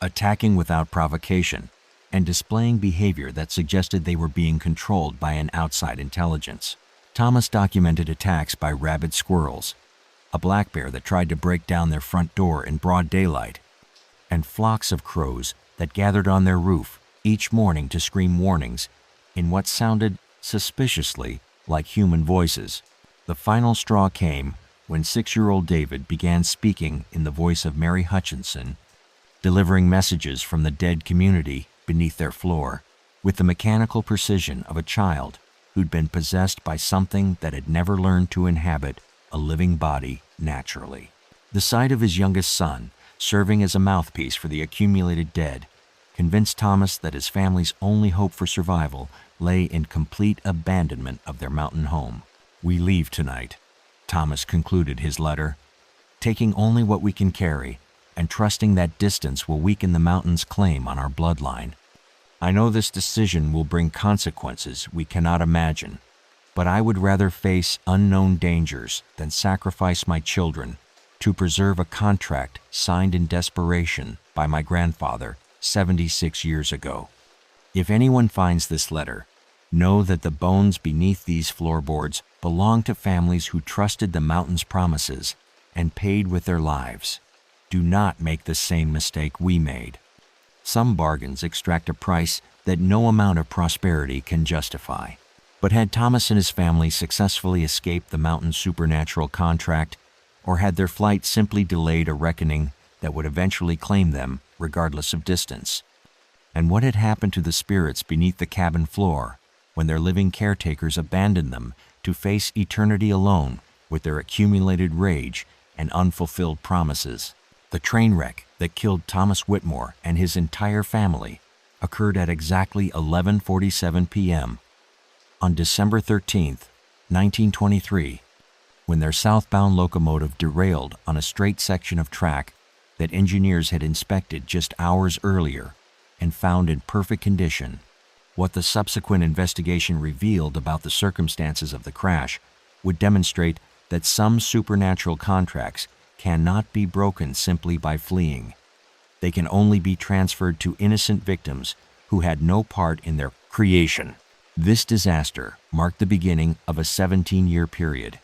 Speaker 1: attacking without provocation and displaying behavior that suggested they were being controlled by an outside intelligence. Thomas documented attacks by rabid squirrels, a black bear that tried to break down their front door in broad daylight, and flocks of crows that gathered on their roof each morning to scream warnings in what sounded suspiciously like human voices. The final straw came when 6-year-old David began speaking in the voice of Mary Hutchinson, delivering messages from the dead community beneath their floor with the mechanical precision of a child who'd been possessed by something that had never learned to inhabit a living body naturally. The sight of his youngest son serving as a mouthpiece for the accumulated dead convinced Thomas that his family's only hope for survival lay in complete abandonment of their mountain home. "We leave tonight," Thomas concluded his letter, "taking only what we can carry and trusting that distance will weaken the mountain's claim on our bloodline. I know this decision will bring consequences we cannot imagine, but I would rather face unknown dangers than sacrifice my children to preserve a contract signed in desperation by my grandfather 76 years ago. If anyone finds this letter, know that the bones beneath these floorboards belong to families who trusted the mountain's promises and paid with their lives. Do not make the same mistake we made. Some bargains extract a price that no amount of prosperity can justify." But had Thomas and his family successfully escaped the mountain's supernatural contract, or had their flight simply delayed a reckoning that would eventually claim them regardless of distance? And what had happened to the spirits beneath the cabin floor when their living caretakers abandoned them to face eternity alone with their accumulated rage and unfulfilled promises? The train wreck that killed Thomas Whitmore and his entire family occurred at exactly 11:47 p.m. on December 13, 1923, when their southbound locomotive derailed on a straight section of track that engineers had inspected just hours earlier and found in perfect condition. What the subsequent investigation revealed about the circumstances of the crash would demonstrate that some supernatural contracts cannot be broken simply by fleeing. They can only be transferred to innocent victims who had no part in their creation. This disaster marked the beginning of a 17-year period,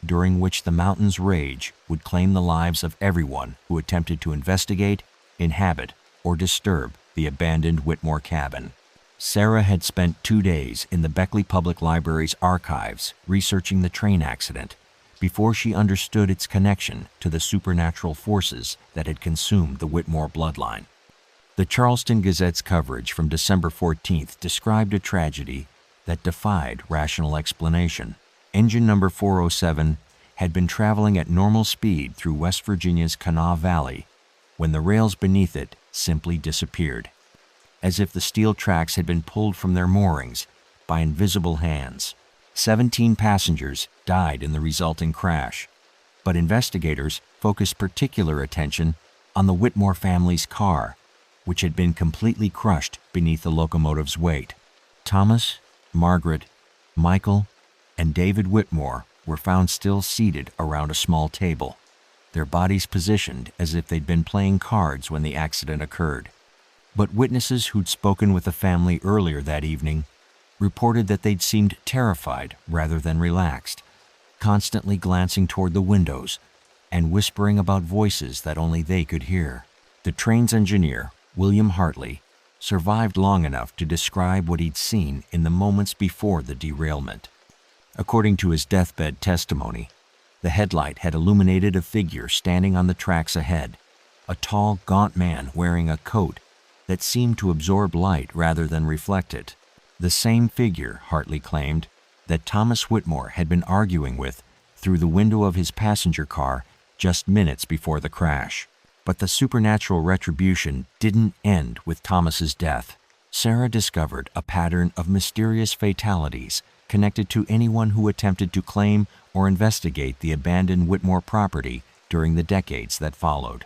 Speaker 1: during which the mountain's rage would claim the lives of everyone who attempted to investigate, inhabit, or disturb the abandoned Whitmore cabin. Sarah had spent 2 days in the Beckley Public Library's archives researching the train accident before she understood its connection to the supernatural forces that had consumed the Whitmore bloodline. The Charleston Gazette's coverage from December 14th described a tragedy that defied rational explanation. Engine number 407 had been traveling at normal speed through West Virginia's Kanawha Valley when the rails beneath it simply disappeared, as if the steel tracks had been pulled from their moorings by invisible hands. 17 passengers died in the resulting crash, but investigators focused particular attention on the Whitmore family's car, which had been completely crushed beneath the locomotive's weight. Thomas, Margaret, Michael, and David Whitmore were found still seated around a small table, their bodies positioned as if they'd been playing cards when the accident occurred. But witnesses who'd spoken with the family earlier that evening reported that they'd seemed terrified rather than relaxed, constantly glancing toward the windows and whispering about voices that only they could hear. The train's engineer, William Hartley, survived long enough to describe what he'd seen in the moments before the derailment. According to his deathbed testimony, the headlight had illuminated a figure standing on the tracks ahead, a tall, gaunt man wearing a coat that seemed to absorb light rather than reflect it. The same figure, Hartley claimed, that Thomas Whitmore had been arguing with through the window of his passenger car just minutes before the crash. But the supernatural retribution didn't end with Thomas's death. Sarah discovered a pattern of mysterious fatalities connected to anyone who attempted to claim or investigate the abandoned Whitmore property during the decades that followed.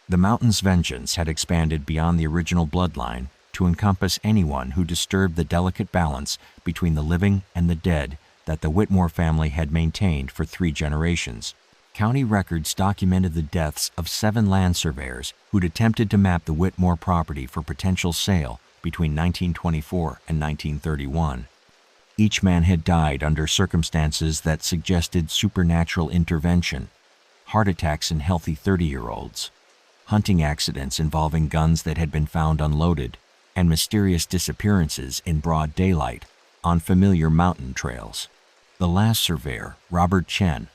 Speaker 1: The mountain's vengeance had expanded beyond the original bloodline to encompass anyone who disturbed the delicate balance between the living and the dead that the Whitmore family had maintained for 3 generations. County records documented the deaths of 7 land surveyors who'd attempted to map the Whitmore property for potential sale between 1924 and 1931. Each man had died under circumstances that suggested supernatural intervention: heart attacks in healthy 30-year-olds, hunting accidents involving guns that had been found unloaded, and mysterious disappearances in broad daylight on familiar mountain trails. The last surveyor, Robert Chen,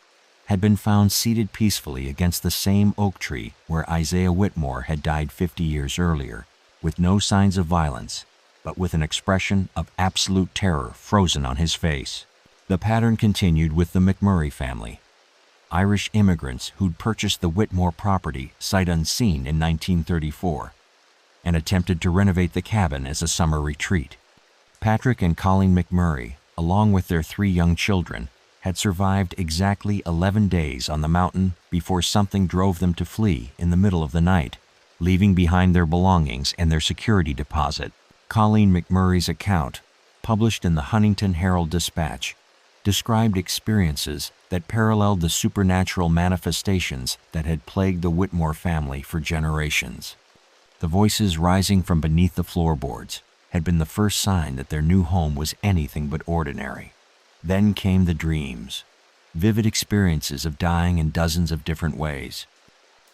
Speaker 1: had been found seated peacefully against the same oak tree where Isaiah Whitmore had died 50 years earlier, with no signs of violence, but with an expression of absolute terror frozen on his face. The pattern continued with the McMurray family, Irish immigrants who'd purchased the Whitmore property sight unseen in 1934 and attempted to renovate the cabin as a summer retreat. Patrick and Colleen McMurray, along with their 3 young children, had survived exactly 11 days on the mountain before something drove them to flee in the middle of the night, leaving behind their belongings and their security deposit. Colleen McMurray's account, published in the Huntington Herald-Dispatch, described experiences that paralleled the supernatural manifestations that had plagued the Whitmore family for generations. The voices rising from beneath the floorboards had been the first sign that their new home was anything but ordinary. Then came the dreams, vivid experiences of dying in dozens of different ways,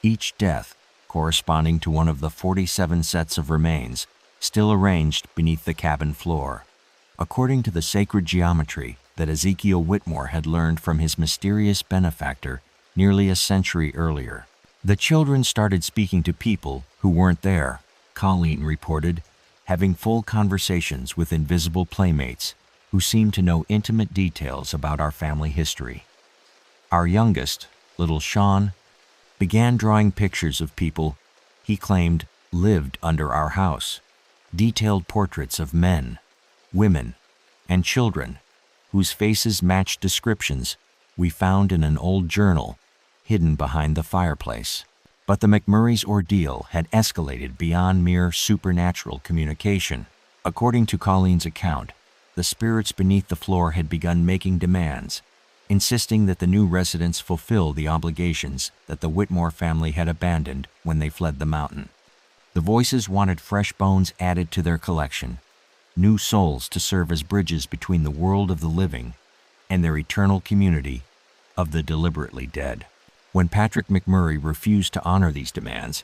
Speaker 1: each death corresponding to one of the 47 sets of remains still arranged beneath the cabin floor, according to the sacred geometry that Ezekiel Whitmore had learned from his mysterious benefactor nearly a century earlier. The children started speaking to people who weren't there, Colleen reported, having full conversations with invisible playmates who seemed to know intimate details about our family history. Our youngest, little Sean, began drawing pictures of people he claimed lived under our house, detailed portraits of men, women, and children whose faces matched descriptions we found in an old journal hidden behind the fireplace. But the McMurray's ordeal had escalated beyond mere supernatural communication. According to Colleen's account, the spirits beneath the floor had begun making demands, insisting that the new residents fulfill the obligations that the Whitmore family had abandoned when they fled the mountain. The voices wanted fresh bones added to their collection, new souls to serve as bridges between the world of the living and their eternal community of the deliberately dead. When Patrick McMurray refused to honor these demands,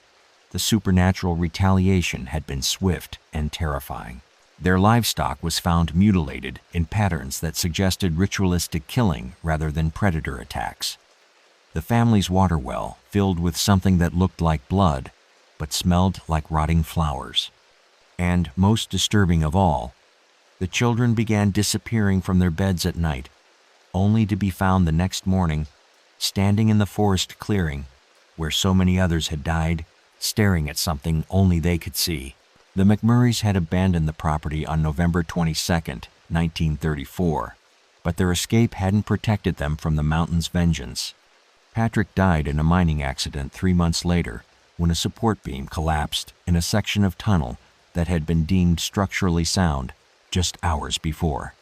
Speaker 1: the supernatural retaliation had been swift and terrifying. Their livestock was found mutilated in patterns that suggested ritualistic killing rather than predator attacks. The family's water well filled with something that looked like blood, but smelled like rotting flowers. And, most disturbing of all, the children began disappearing from their beds at night, only to be found the next morning standing in the forest clearing where so many others had died, staring at something only they could see. The McMurrays had abandoned the property on November 22, 1934, but their escape hadn't protected them from the mountain's vengeance. Patrick died in a mining accident 3 months later when a support beam collapsed in a section of tunnel that had been deemed structurally sound just hours before.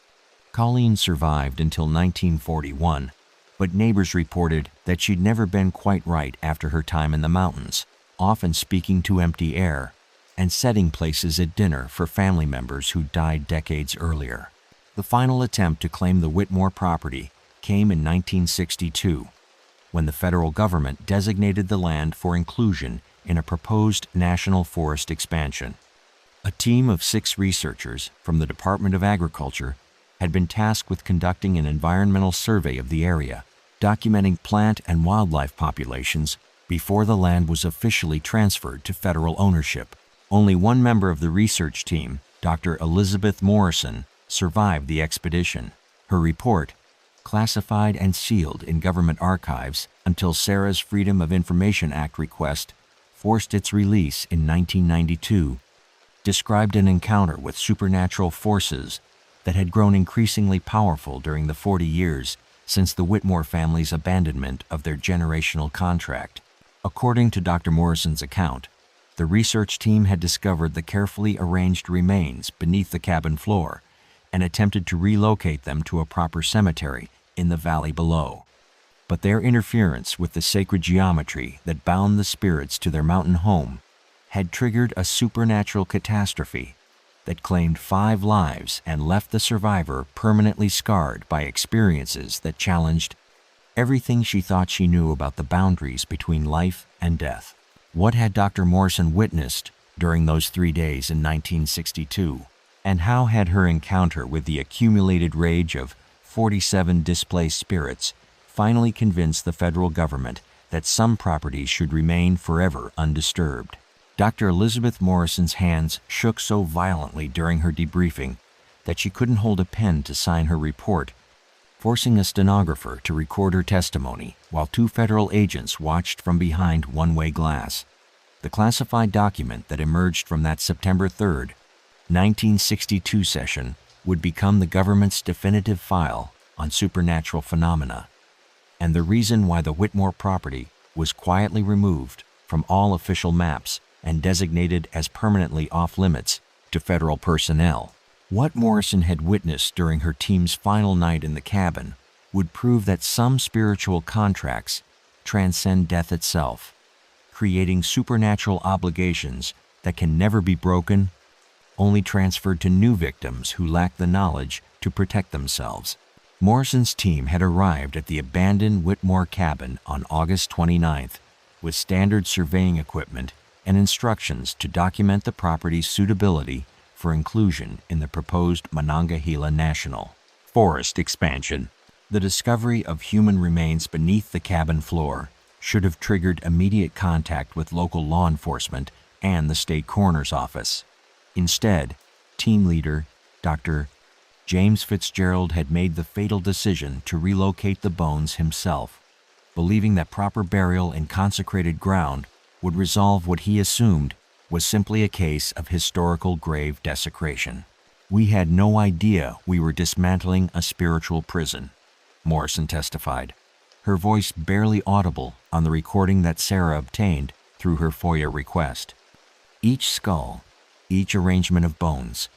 Speaker 1: Colleen survived until 1941, but neighbors reported that she'd never been quite right after her time in the mountains, often speaking to empty air and setting places at dinner for family members who died decades earlier. The final attempt to claim the Whitmore property came in 1962, when the federal government designated the land for inclusion in a proposed national forest expansion. A team of 6 researchers from the Department of Agriculture had been tasked with conducting an environmental survey of the area, documenting plant and wildlife populations before the land was officially transferred to federal ownership. Only one member of the research team, Dr. Elizabeth Morrison, survived the expedition. Her report, classified and sealed in government archives until Sarah's Freedom of Information Act request forced its release in 1992, described an encounter with supernatural forces that had grown increasingly powerful during the 40 years since the Whitmore family's abandonment of their generational contract. According to Dr. Morrison's account, the research team had discovered the carefully arranged remains beneath the cabin floor and attempted to relocate them to a proper cemetery in the valley below. But their interference with the sacred geometry that bound the spirits to their mountain home had triggered a supernatural catastrophe that claimed 5 lives and left the survivor permanently scarred by experiences that challenged everything she thought she knew about the boundaries between life and death. What had Dr. Morrison witnessed during those 3 days in 1962? And how had her encounter with the accumulated rage of 47 displaced spirits finally convinced the federal government that some properties should remain forever undisturbed? Dr. Elizabeth Morrison's hands shook so violently during her debriefing that she couldn't hold a pen to sign her report, forcing a stenographer to record her testimony while 2 federal agents watched from behind one-way glass. The classified document that emerged from that September 3rd, 1962 session would become the government's definitive file on supernatural phenomena, and the reason why the Whitmore property was quietly removed from all official maps and designated as permanently off-limits to federal personnel. What Morrison had witnessed during her team's final night in the cabin would prove that some spiritual contracts transcend death itself, creating supernatural obligations that can never be broken, only transferred to new victims who lack the knowledge to protect themselves. Morrison's team had arrived at the abandoned Whitmore cabin on August 29th with standard surveying equipment and instructions to document the property's suitability for inclusion in the proposed Monongahela National Forest expansion. The discovery of human remains beneath the cabin floor should have triggered immediate contact with local law enforcement and the state coroner's office. Instead, team leader Dr. James Fitzgerald had made the fatal decision to relocate the bones himself, believing that proper burial in consecrated ground would resolve what he assumed was simply a case of historical grave desecration. "We had no idea we were dismantling a spiritual prison," Morrison testified, her voice barely audible on the recording that Sarah obtained through her FOIA request. Each skull, each arrangement of bones,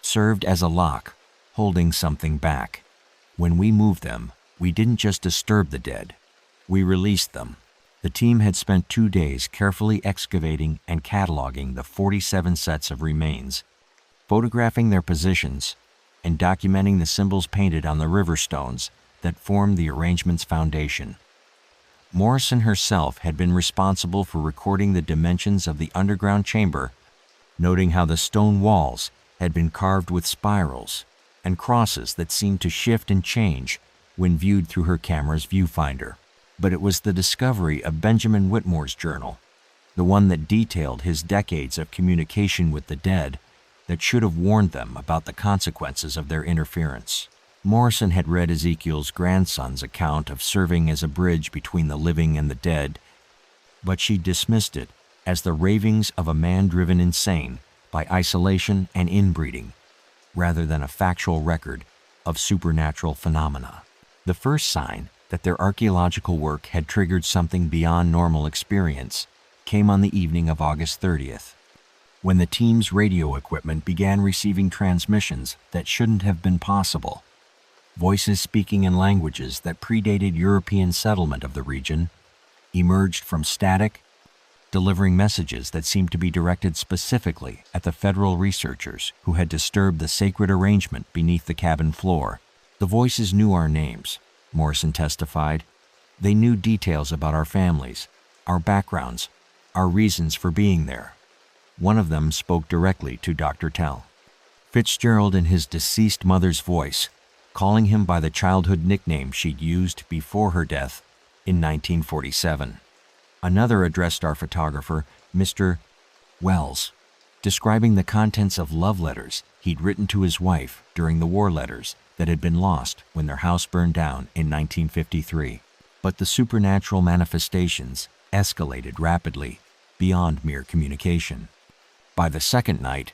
Speaker 1: served as a lock, holding something back. When we moved them, we didn't just disturb the dead, we released them. The team had spent 2 days carefully excavating and cataloging the 47 sets of remains, photographing their positions, and documenting the symbols painted on the river stones that formed the arrangement's foundation. Morrison herself had been responsible for recording the dimensions of the underground chamber, noting how the stone walls had been carved with spirals and crosses that seemed to shift and change when viewed through her camera's viewfinder. But it was the discovery of Benjamin Whitmore's journal, the one that detailed his decades of communication with the dead, that should have warned them about the consequences of their interference. Morrison had read Ezekiel's grandson's account of serving as a bridge between the living and the dead, but she dismissed it as the ravings of a man driven insane by isolation and inbreeding, rather than a factual record of supernatural phenomena. The first sign that their archaeological work had triggered something beyond normal experience came on the evening of August 30th, when the team's radio equipment began receiving transmissions that shouldn't have been possible. Voices speaking in languages that predated European settlement of the region emerged from static, delivering messages that seemed to be directed specifically at the federal researchers who had disturbed the sacred arrangement beneath the cabin floor. The voices knew our names, Morrison testified. They knew details about our families, our backgrounds, our reasons for being there. One of them spoke directly to Dr. Tell. Fitzgerald in his deceased mother's voice, calling him by the childhood nickname she'd used before her death in 1947. Another addressed our photographer, Mr. Wells, describing the contents of love letters he'd written to his wife during the war letters that had been lost when their house burned down in 1953. But the supernatural manifestations escalated rapidly beyond mere communication. By the second night,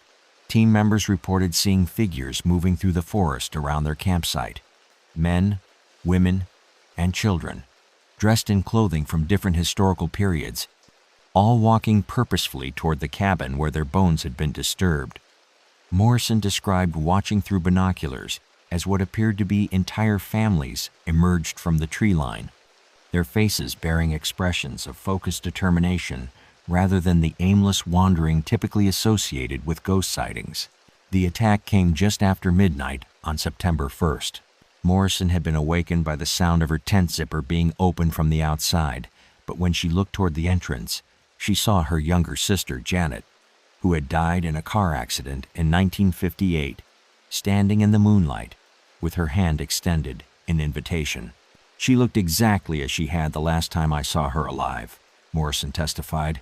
Speaker 1: team members reported seeing figures moving through the forest around their campsite. Men, women, and children, dressed in clothing from different historical periods, all walking purposefully toward the cabin where their bones had been disturbed. Morrison described watching through binoculars as what appeared to be entire families emerged from the tree line, their faces bearing expressions of focused determination rather than the aimless wandering typically associated with ghost sightings. The attack came just after midnight on September 1st. Morrison had been awakened by the sound of her tent zipper being opened from the outside, but when she looked toward the entrance, she saw her younger sister, Janet, who had died in a car accident in 1958, standing in the moonlight with her hand extended in invitation. "She looked exactly as she had the last time I saw her alive," Morrison testified,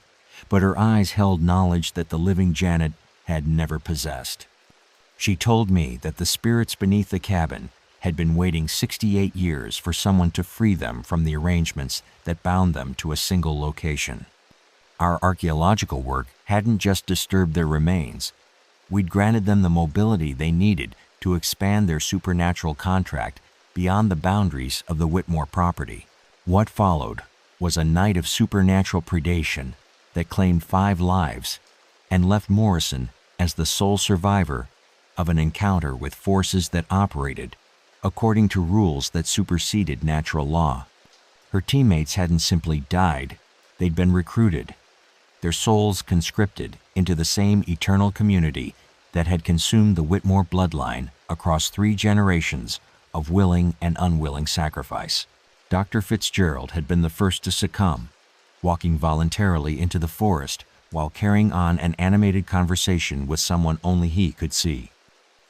Speaker 1: but her eyes held knowledge that the living Janet had never possessed. "She told me that the spirits beneath the cabin had been waiting 68 years for someone to free them from the arrangements that bound them to a single location. Our archaeological work hadn't just disturbed their remains. We'd granted them the mobility they needed to expand their supernatural contract beyond the boundaries of the Whitmore property." What followed was a night of supernatural predation that claimed 5 lives and left Morrison as the sole survivor of an encounter with forces that operated according to rules that superseded natural law. Her teammates hadn't simply died, they'd been recruited, their souls conscripted into the same eternal community that had consumed the Whitmore bloodline across 3 generations of willing and unwilling sacrifice. Dr. Fitzgerald had been the first to succumb, walking voluntarily into the forest while carrying on an animated conversation with someone only he could see.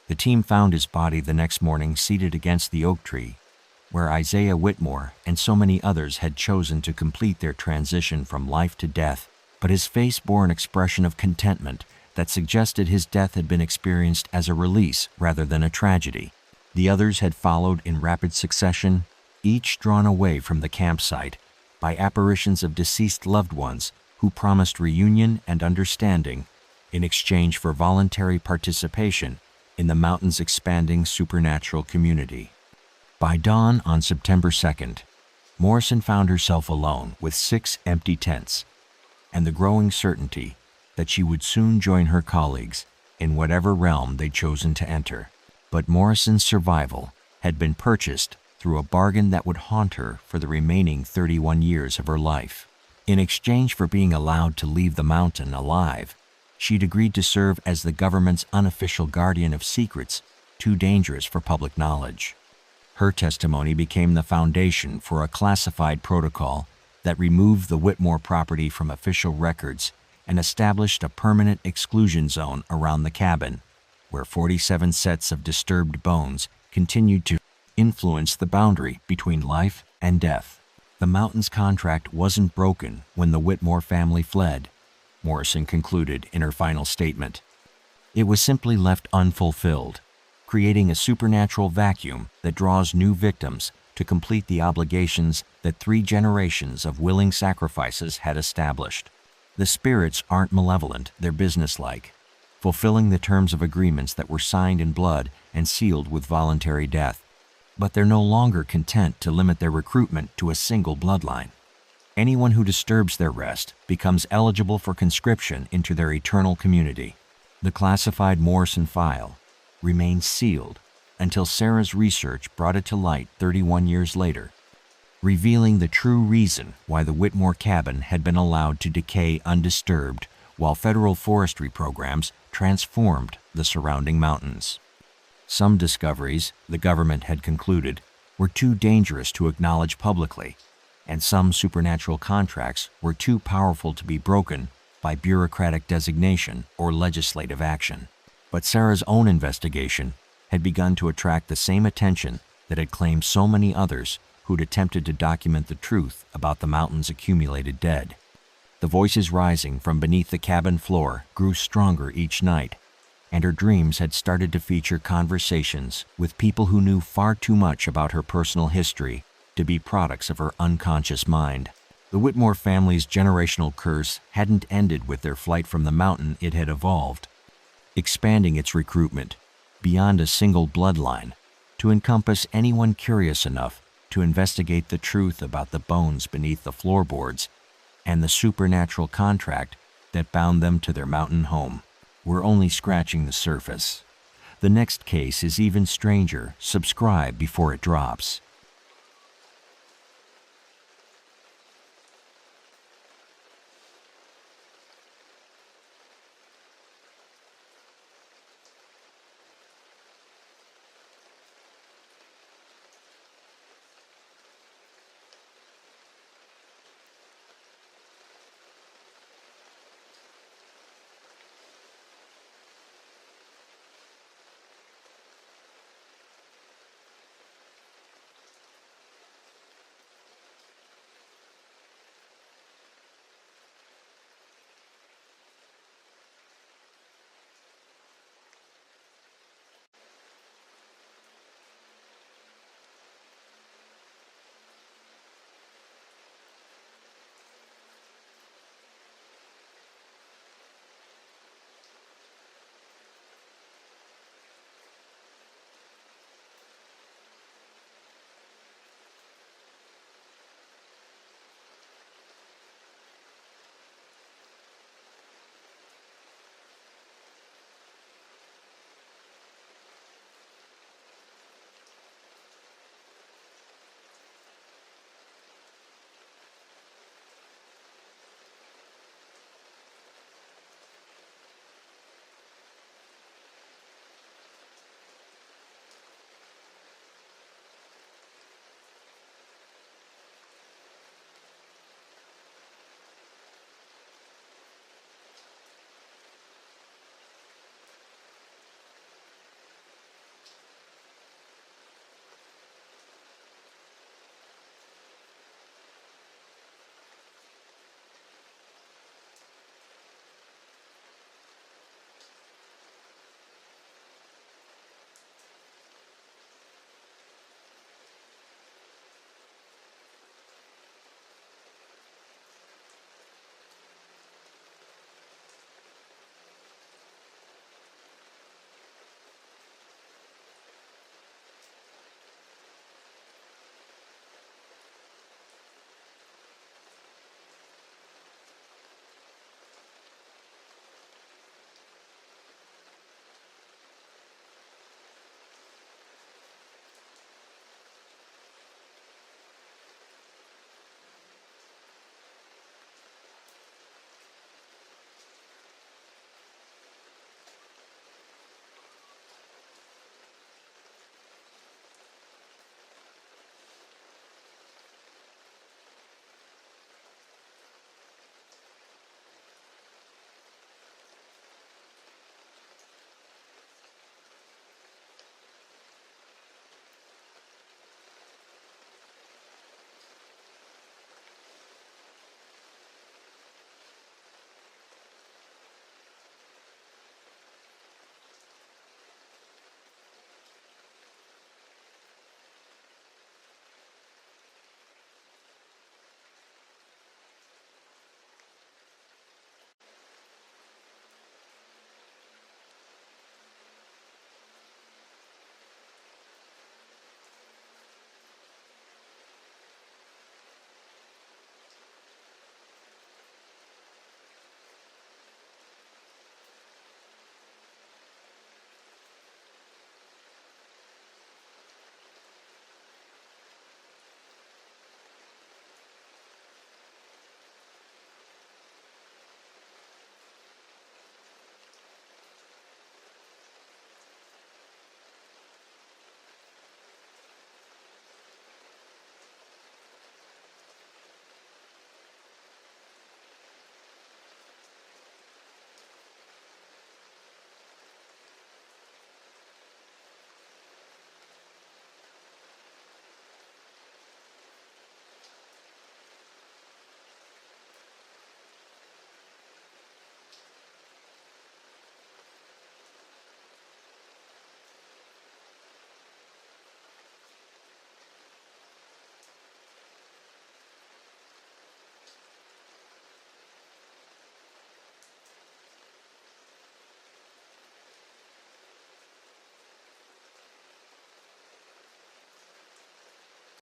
Speaker 1: The team found his body the next morning seated against the oak tree, where Isaiah Whitmore and so many others had chosen to complete their transition from life to death, but his face bore an expression of contentment that suggested his death had been experienced as a release rather than a tragedy. The others had followed in rapid succession, each drawn away from the campsite by apparitions of deceased loved ones who promised reunion and understanding in exchange for voluntary participation in the mountain's expanding supernatural community. By dawn on September 2nd, Morrison found herself alone with 6 empty tents and the growing certainty that she would soon join her colleagues in whatever realm they'd chosen to enter. But Morrison's survival had been purchased through a bargain that would haunt her for the remaining 31 years of her life. In exchange for being allowed to leave the mountain alive, she'd agreed to serve as the government's unofficial guardian of secrets too dangerous for public knowledge. Her testimony became the foundation for a classified protocol that removed the Whitmore property from official records and established a permanent exclusion zone around the cabin, where 47 sets of disturbed bones continued to influence the boundary between life and death. The mountain's contract wasn't broken when the Whitmore family fled, Morrison concluded in her final statement. It was simply left unfulfilled, creating a supernatural vacuum that draws new victims to complete the obligations that 3 generations of willing sacrifices had established. The spirits aren't malevolent, they're businesslike, fulfilling the terms of agreements that were signed in blood and sealed with voluntary death. But they're no longer content to limit their recruitment to a single bloodline. Anyone who disturbs their rest becomes eligible for conscription into their eternal community. The classified Morrison file remained sealed until Sarah's research brought it to light 31 years later, revealing the true reason why the Whitmore cabin had been allowed to decay undisturbed while federal forestry programs transformed the surrounding mountains. Some discoveries, the government had concluded, were too dangerous to acknowledge publicly, and some supernatural contracts were too powerful to be broken by bureaucratic designation or legislative action. But Sarah's own investigation had begun to attract the same attention that had claimed so many others who'd attempted to document the truth about the mountain's accumulated dead. The The voices rising from beneath the cabin floor grew stronger each night, and her dreams had started to feature conversations with people who knew far too much about her personal history to be products of her unconscious mind. The Whitmore family's generational curse hadn't ended with their flight from the mountain. It had evolved, expanding its recruitment beyond a single bloodline to encompass anyone curious enough to investigate the truth about the bones beneath the floorboards and the supernatural contract that bound them to their mountain home. We're only scratching the surface. The next case is even stranger. Subscribe before it drops.